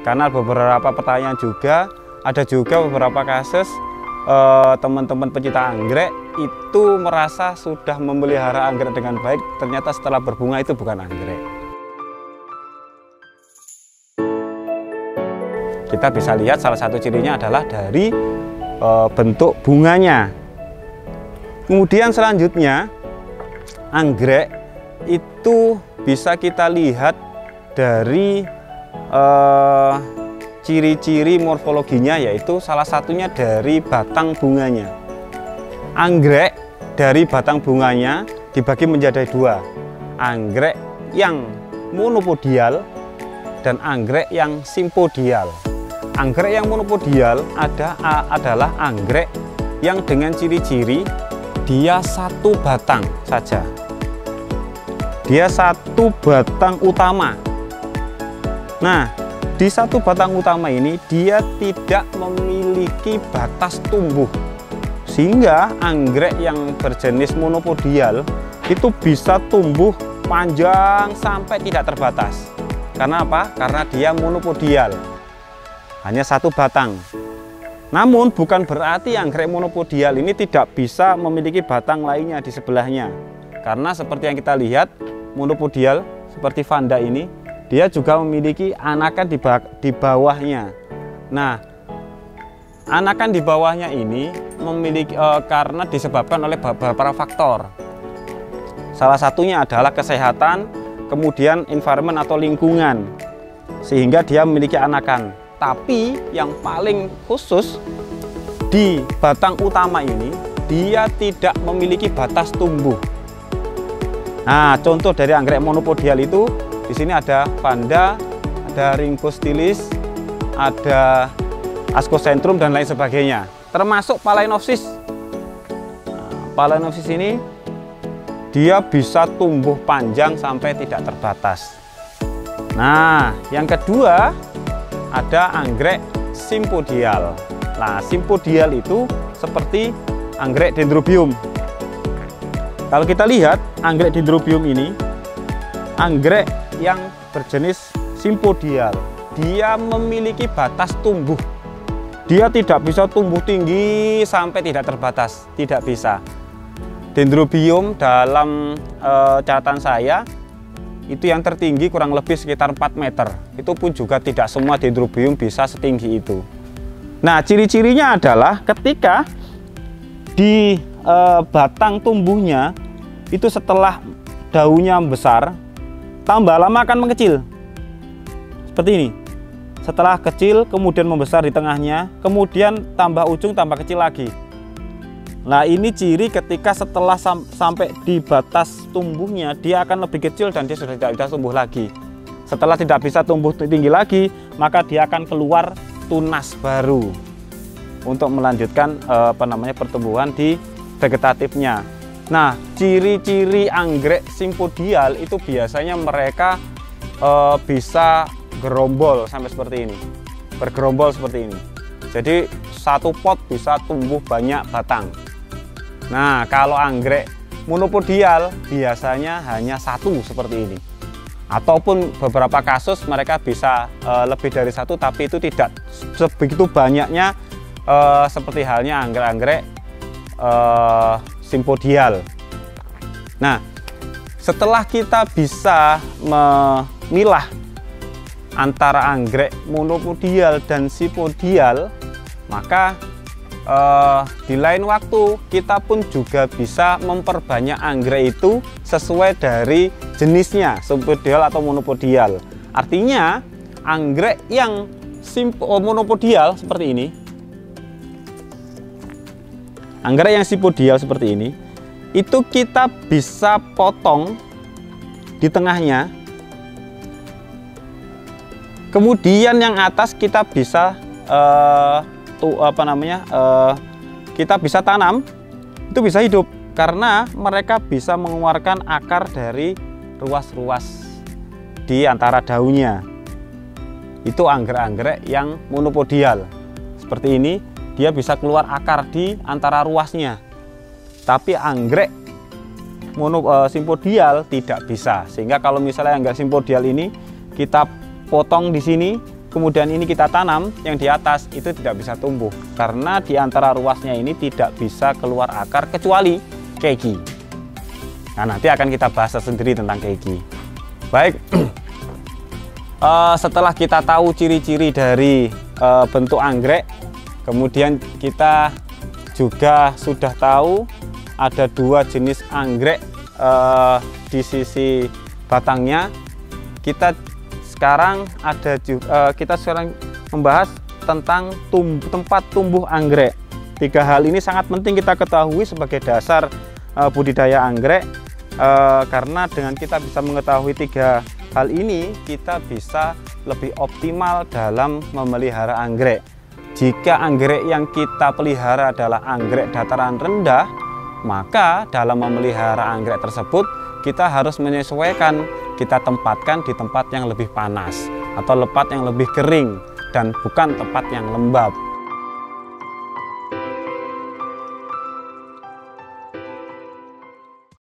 Karena beberapa pertanyaan juga, ada juga beberapa kasus teman-teman pecinta anggrek itu merasa sudah memelihara anggrek dengan baik, ternyata setelah berbunga itu bukan anggrek. Kita bisa lihat salah satu cirinya adalah dari bentuk bunganya. Kemudian selanjutnya, anggrek itu bisa kita lihat dari ciri-ciri morfologinya, yaitu salah satunya dari batang bunganya. Anggrek dari batang bunganya dibagi menjadi dua, anggrek yang monopodial dan anggrek yang simpodial. Anggrek yang monopodial adalah anggrek yang dengan ciri-ciri dia satu batang saja. Dia satu batang utama. Nah, di satu batang utama ini dia tidak memiliki batas tumbuh, sehingga anggrek yang berjenis monopodial itu bisa tumbuh panjang sampai tidak terbatas. Karena apa? Karena dia monopodial, hanya satu batang. Namun bukan berarti anggrek monopodial ini tidak bisa memiliki batang lainnya di sebelahnya, karena seperti yang kita lihat, monopodial seperti Vanda ini, dia juga memiliki anakan di bawahnya. Nah, anakan di bawahnya ini memiliki karena disebabkan oleh beberapa faktor. Salah satunya adalah kesehatan, kemudian environment atau lingkungan, sehingga dia memiliki anakan. Tapi yang paling khusus di batang utama ini, dia tidak memiliki batas tumbuh. Nah, contoh dari anggrek monopodial itu, di sini ada Vanda, ada Rhynchostylis, ada Ascocentrum dan lain sebagainya, termasuk Phalaenopsis. Nah, Phalaenopsis ini dia bisa tumbuh panjang sampai tidak terbatas. Nah, yang kedua ada anggrek simpodial. Nah, simpodial itu seperti anggrek Dendrobium. Kalau kita lihat anggrek Dendrobium ini, anggrek yang berjenis simpodial, dia memiliki batas tumbuh. Dia tidak bisa tumbuh tinggi sampai tidak terbatas, tidak bisa. Dendrobium dalam catatan saya itu yang tertinggi kurang lebih sekitar 4 meter. Itu pun juga tidak semua Dendrobium bisa setinggi itu. Nah, ciri-cirinya adalah ketika di batang tumbuhnya itu setelah daunnya besar, tambah lama akan mengecil seperti ini. Setelah kecil kemudian membesar di tengahnya, kemudian tambah ujung tambah kecil lagi. Nah, ini ciri ketika setelah sampai di batas tumbuhnya dia akan lebih kecil dan dia sudah tidak bisa tumbuh lagi. Setelah tidak bisa tumbuh tinggi lagi, maka dia akan keluar tunas baru untuk melanjutkan pertumbuhan di vegetatifnya. Nah, ciri-ciri anggrek simpodial itu biasanya mereka bisa gerombol sampai seperti ini, bergerombol seperti ini. Jadi satu pot bisa tumbuh banyak batang. Nah, kalau anggrek monopodial biasanya hanya satu seperti ini, ataupun beberapa kasus mereka bisa lebih dari satu, tapi itu tidak sebegitu banyaknya seperti halnya anggrek-anggrek simpodial. Nah, setelah kita bisa memilah antara anggrek monopodial dan simpodial, maka di lain waktu kita pun juga bisa memperbanyak anggrek itu sesuai dari jenisnya, simpodial atau monopodial. Artinya anggrek yang monopodial seperti ini, anggrek yang simpodial seperti ini, itu kita bisa potong di tengahnya. Kemudian yang atas kita bisa kita bisa tanam, itu bisa hidup karena mereka bisa mengeluarkan akar dari ruas-ruas di antara daunnya. Itu anggrek-anggrek yang monopodial seperti ini, dia bisa keluar akar di antara ruasnya. Tapi anggrek simpodial tidak bisa. Sehingga kalau misalnya anggrek simpodial ini kita potong di sini, kemudian ini kita tanam, yang di atas itu tidak bisa tumbuh karena di antara ruasnya ini tidak bisa keluar akar kecuali keiki. Nah, nanti akan kita bahas sendiri tentang keiki. Baik, setelah kita tahu ciri-ciri dari bentuk anggrek, kemudian kita juga sudah tahu ada dua jenis anggrek di sisi batangnya. Kita sekarang membahas tentang tempat tumbuh anggrek. Tiga hal ini sangat penting kita ketahui sebagai dasar budidaya anggrek. Karena dengan kita bisa mengetahui tiga hal ini, kita bisa lebih optimal dalam memelihara anggrek. Jika anggrek yang kita pelihara adalah anggrek dataran rendah, maka dalam memelihara anggrek tersebut kita harus menyesuaikan, kita tempatkan di tempat yang lebih panas atau tempat yang lebih kering dan bukan tempat yang lembab.